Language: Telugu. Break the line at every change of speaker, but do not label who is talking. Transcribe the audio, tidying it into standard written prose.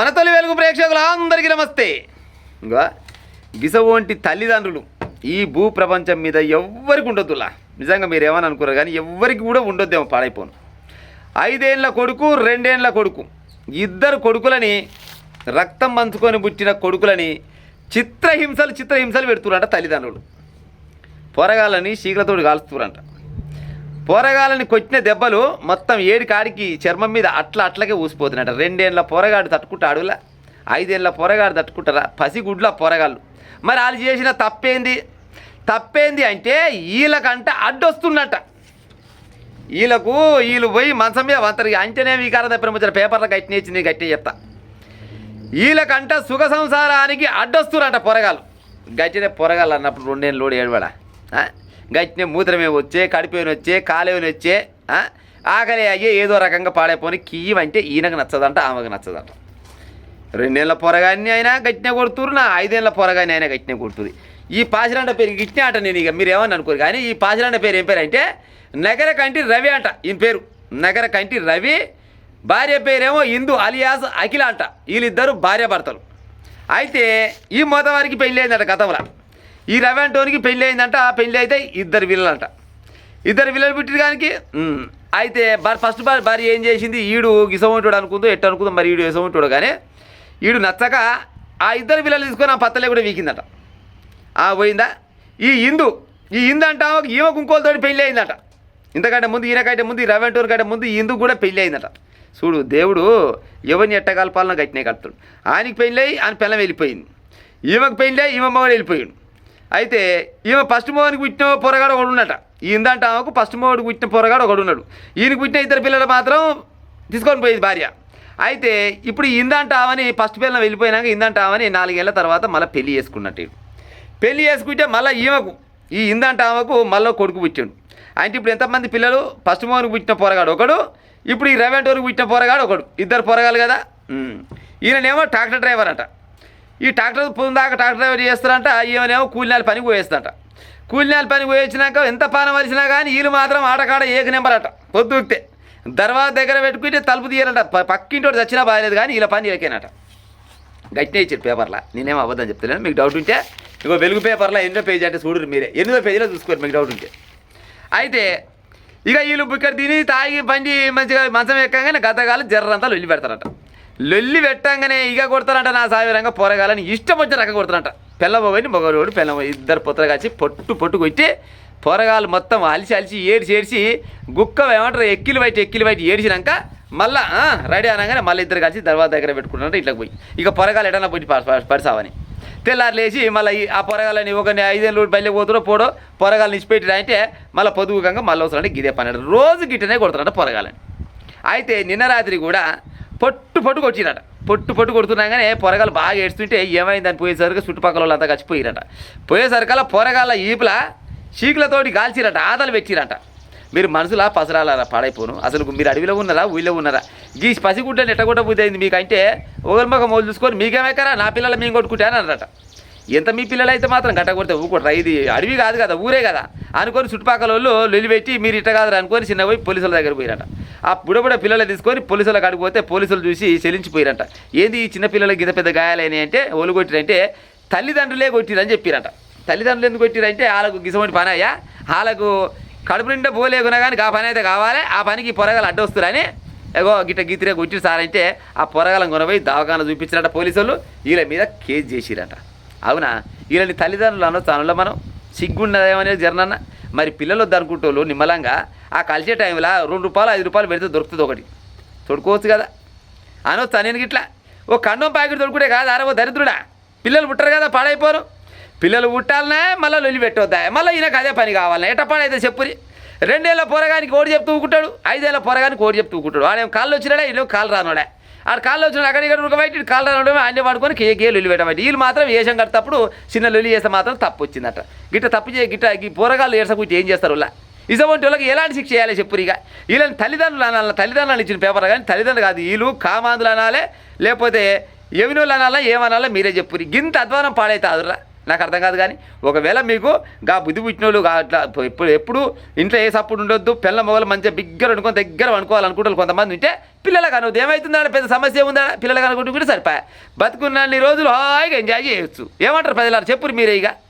మన తొలి వెలుగు ప్రేక్షకులందరికీ నమస్తే. ఇంకా గిసవంటి తల్లిదండ్రులు ఈ భూ ప్రపంచం మీద ఎవ్వరికి ఉండొద్దులా. నిజంగా మీరు ఏమని అనుకున్నారు కానీ ఎవ్వరికి కూడా ఉండొద్దేమో పాడైపోను. 5 ఏళ్ల కొడుకు 2 ఏళ్ల కొడుకు ఇద్దరు కొడుకులని రక్తం పంచుకొని పుట్టిన కొడుకులని చిత్రహింసలు పెడుతురంట తల్లిదండ్రులు. పొరగాలని శీఘ్రతోడు కాలుస్తురంట. పొరగాలని కొట్టిన దెబ్బలు మొత్తం 7 కాడికి చర్మం మీద అట్లకే ఊసిపోతున్నట. 2 ఏళ్ల పొరగాడు తట్టుకుంటాడులా, 5 ఏళ్ల పొరగాడు తట్టుకుంటారా? పసిగుడ్ల పొరగాళ్ళు. మరి వాళ్ళు చేసిన తప్పేంది అంటే వీళ్ళకంట అడ్డొస్తున్నట్ట. వీళ్ళు పోయి మంచం మీద వంతరు అంటేనే వికారం తప్పిన ముచ్చిన పేపర్లో గట్టినేచ్చి నేను గట్టి చెప్తా. వీళ్ళకంట సుఖ సంసారానికి అడ్డొస్తురంట పొరగాళ్ళు. గట్టినే పొరగాళ్ళు అన్నప్పుడు 2 ఏళ్ళు లోడు ఏడవాడా? గట్టినే మూత్రమే వచ్చే, కడిపోయిన వచ్చే, కాలేవని వచ్చే, ఆకలి అయ్యే ఏదో రకంగా పాడైపోయి కీయమంటే ఈయనకు నచ్చదంట, ఆమెకు నచ్చదంట. 2 ఏళ్ల పొరగాన్ని అయినా గట్టినే కొడుతురు, నా 5 ఏళ్ల పొరగాన్ని అయినా గట్టినే కొడుతుంది. ఈ పాసిరాంట పేరు గిట్నే అంట. నేను ఇక మీరు ఏమని అనుకోరు కానీ ఈ పాసిరాంట పేరు ఏం పేరు అంటే నగరకంటి రవి అంట. ఈయన పేరు నగరకంటి రవి, భార్య పేరేమో ఇందు అలియాస్ అఖిల అంట. వీళ్ళిద్దరు భార్యాభర్తలు. అయితే ఈ మోతవారికి పెళ్ళి అయిందట గతంలో. ఈ రవి అంటోనికి పెళ్ళి అయిందంట. పెళ్ళి అయితే 2 పిల్లలంట. 2 పిల్లలు పుట్టిన కానీ అయితే ఫస్ట్ భార్య ఏం చేసింది, ఈడు గిసమంటుడు అనుకుందో ఎట్టు అనుకుందో మరి ఈడు గిసమంటుడు కానీ ఈడు నచ్చక ఆ 2 పిల్లలు తీసుకొని ఆ పత్తలే కూడా వీకిందట. పోయిందా ఈ ఇందు అంట ఈమెకు ఇంకోలతోటి పెళ్ళి అయిందట. ఇంతకంటే ముందు ఈయనకంటే ముందు ఈ రవి అంటోని కంటే ముందు ఈ ఇందుకు కూడా పెళ్ళి అయిందట. చూడు దేవుడు ఎవరిని ఎట్టగలపాలనో గట్టినే కలుపుతాడు. ఆయనకి పెళ్ళి అయ్యి ఆయన పిల్లం వెళ్ళిపోయింది, ఈమెకు పెళ్ళి అయ్యి ఈమె మగడు వెళ్ళిపోయాడు. అయితే ఈమె ఫస్ట్ మోహన్కి పుట్టిన పొరగాడు ఒకడు ఉన్నట. ఈ ఇందంట ఆమెకు ఫస్ట్ మోహన్కి పుట్టిన పొరగాడు ఒకడు ఉన్నాడు. ఈయనకి పుట్టిన 2 పిల్లలు మాత్రం తీసుకొని పోయింది భార్య. అయితే ఇప్పుడు ఇందంట ఆమెని ఫస్ట్ పిల్లలు వెళ్ళిపోయినాక ఇందంట ఆమెని 4 ఏళ్ల తర్వాత మళ్ళీ పెళ్లి చేసుకున్నట్టు. పెళ్లి చేసుకుంటే మళ్ళీ ఈమెకు ఈ ఇందంట ఆమెకు మళ్ళీ కొడుకు పుట్టాడు. అంటే ఇప్పుడు ఎంతమంది పిల్లలు? ఫస్ట్ మోహన్కి పుట్టిన పొరగాడు ఒకడు, ఇప్పుడు ఈ రవెంటోనికి పుట్టిన పొరగాడు ఒకడు, 2 పొరగాలు కదా. ఈయననేమో ట్రాక్టర్ డ్రైవర్ అంట. ఈ ట్రాక్టర్ పొందాక ట్రాక్టర్ డ్రైవర్ చేస్తారంట. ఈమెనేమో కూలినాల పనికి పోయేస్తారంట. కూలినాల పనికి పోయించినాక ఎంత పానం వలిసినా కానీ వీళ్ళు మాత్రం ఆటకాడ ఏక నెంబర్ అట. పొద్దుకితే దర్వాజ దగ్గర పెట్టుకుంటే తలుపు తీయాలంట. పక్కింటోటి చచ్చినా బాగాలేదు కానీ వీళ్ళ పని వీళ్ళకేనట. గట్టినే ఇచ్చాడు పేపర్లో. నేనేమో అబద్ధం చెప్తలేను. మీకు డౌట్ ఉంటే ఇంకో వెలుగు పేపర్లో 8వ పేజీ అంటే చూడరు మీరే. 8వ పేజీలో చూసుకోరు మీకు డౌట్ ఉంటే. అయితే ఇక వీళ్ళు ఇక్కడ తిని తాగి బండి మంచిగా మంచం ఎక్కగానే గతగాలు జర్రంతా లొల్లి పెడతారంట. లొల్లి పెట్టంగానే ఇక కొడతారంట నా సావిరంగా పొరగాలని ఇష్టం వచ్చిన రకం కొడతారంట. పిల్లబోని మొగోడు పిల్లబో 2 పొత్తలు కలిసి పొట్టు కొట్టి పొరగాలు మొత్తం అలిసి ఏడిచి గుక్క ఏమంటారు ఎక్కిలు బయట ఏడిచినాక మళ్ళా రెడీ అనగానే మళ్ళీ 2 కలిసి దర్వాజ దగ్గర పెట్టుకుంటారంట. ఇట్లా పోయి ఇక పొరగాలు ఎడన్నా పోయి పరిసావని తెల్లారు లేచి మళ్ళీ ఆ పొరగాలని ఒక 5 ఏళ్ళు బయలు పోడో పొరగాలు నిచ్చిపెట్టిరా అంటే మళ్ళీ పొదుగుకంగా మళ్ళీ వస్తారంటే గిదే పని రోజు గిట్టనే కొడతారంట పొరగాలని. అయితే నిన్న రాత్రి కూడా పొట్టు కొట్టిరట. పొట్టు కొడుతున్నాగానే పొరగాలు బాగా ఏడుస్తుంటే ఏమైందని పోయేసరికి చుట్టుపక్కల వాళ్ళు అంతా కలిసిపోయిరట. పోయేసరికల్లా పొరగాల ఈపుల చీకులతోటి కాల్చిరట, ఆదలు పెట్టిరట. మీరు మనసులా పసరాల పాడైపోను. అసలు మీరు అడవిలో ఉన్నారా ఊళ్ళో ఉన్నారా? గీ పసిగుడ్డని ఎట్టగొట్ట బుద్ధి అయింది మీకంటే ఒకరి మొక్క మోలు చూసుకొని మీకేమెక్కరా నా పిల్లలు మేము కొట్టుకుంటే అని అన్నారట. ఎంత మీ పిల్లలు అయితే మాత్రం గట్ట కొడితే ఊకొట్రా, ఇది అడవి కాదు కదా ఊరే కదా అనుకొని చుట్టుపక్కల వాళ్ళు లొల్లి పెట్టి మీరు ఇట్ట కాదు అనుకొని చిన్న పోయి పోలీసుల దగ్గర పోయిరట. ఆ బుడబుడ పిల్లలు తీసుకొని పోలీసుల కాడికి పోతే పోలీసులు చూసి చెల్లించిపోయిరట. ఏంది ఈ చిన్న పిల్లలకి గిత పెద్ద గాయాలని అంటే ఒళ్ళు కొట్టిరంటే తల్లిదండ్రులే కొట్టిరని చెప్పిరట. తల్లిదండ్రులు ఎందుకు కొట్టిరంటే వాళ్ళకు గిసమంటి పని అయ్యా, వాళ్ళకు కడుపు నిండా పోలేకున్నా కానీ ఆ పని అయితే కావాలి, ఆ పనికి పొరగాలు అడ్డొస్తురని ఎగో గిట్ట గీతిరే కొట్టిరు సార్ అంటే ఆ పొరగాలను కొనపోయి దవాఖాన చూపించారట పోలీసులు. వీళ్ళ మీద కేసు చేసిరట. అవునా? వీళ్ళని తల్లిదండ్రులు అనొచ్చు అనలో మనం సిగ్గున్నదేమనేది జరనన్న. మరి పిల్లలు వద్దనుకుంటోళ్ళు నిమ్మలంగా ఆ కలిసే టైంలో 2 రూపాయలు 5 రూపాయలు పెడితే దొరుకుతుంది ఒకటి తొడుకోవచ్చు కదా అనొచ్చు. నేను గిట్లా ఓ కండం ప్యాకెట్ దొరుకుడే కాదు అరే ఓ దరిద్రుడా. పిల్లలు పుట్టరు కదా పాడైపోరు. పిల్లలు పుట్టాలనే మళ్ళీ లొల్లి పెట్టొద్దా, మళ్ళీ ఈయనకు అదే పని కావాలన్నా ఎట్ట పని అయితే చెప్పురి. 2 ఏళ్ల పొరగానికి ఓడి చెప్తూ ఊకుంటాడు, 5 ఏళ్ల పొరగానికి ఓడి చెప్తూ ఊకుంటాడు. వాడేం కాళ్ళు వచ్చినాడా ఇల్లు కాళ్ళు రానోడా, ఆడు కాళ్ళు వచ్చినాడు అక్కడిక్కడ ఉడకబెట్టి ఇటు కాళ్ళు రానోడమే అన్నీ పడుకొని కేకే లొల్లి పెట్టబట్టి వీళ్ళు మాత్రం వేషం కట్టేటప్పుడు చిన్న లొల్లి చేస్తే మాత్రం తప్పు వచ్చిందట. గిట్ట ఈ పొరగాళ్ళు ఏడ్చకుంటే ఏం చేస్తారు ఇలా? ఇటువంటి వాళ్ళకి ఎలాంటి శిక్ష చేయాలి చెప్పురు? ఇక వీళ్ళని తల్లిదండ్రులు అనాలి. తల్లిదండ్రులు ఇచ్చిన పేపర్ కానీ తల్లిదండ్రులు కాదు, వీళ్ళు కామాందులు అనాలే లేకపోతే ఎవనోళ్ళు అనాలా ఏమనాలా మీరే చెప్పురి. గింత అధ్వానం పాడైతే అదురా నాకు అర్థం కాదు. కానీ ఒకవేళ మీకు గా బుద్ధి పుట్టినోళ్ళు అట్లా ఎప్పుడు ఇంట్లో ఏ సప్పుడు ఉండొద్దు, పిల్ల మొగలు మంచిగా బిగ్గర అనుకొని దగ్గర అనుకోవాలనుకుంటారు కొంతమంది ఉంటే పిల్లలకు అనవద్దు. ఏమవుతుందా పెద్ద సమస్య ఏముందా, పిల్లలకు అనుకుంటూ కూడా సరిపోయా. బతుకున్నన్ని రోజులు హాయిగా ఎంజాయ్ చేయొచ్చు. ఏమంటారు ప్రజలారు చెప్పురు మీరే ఇక.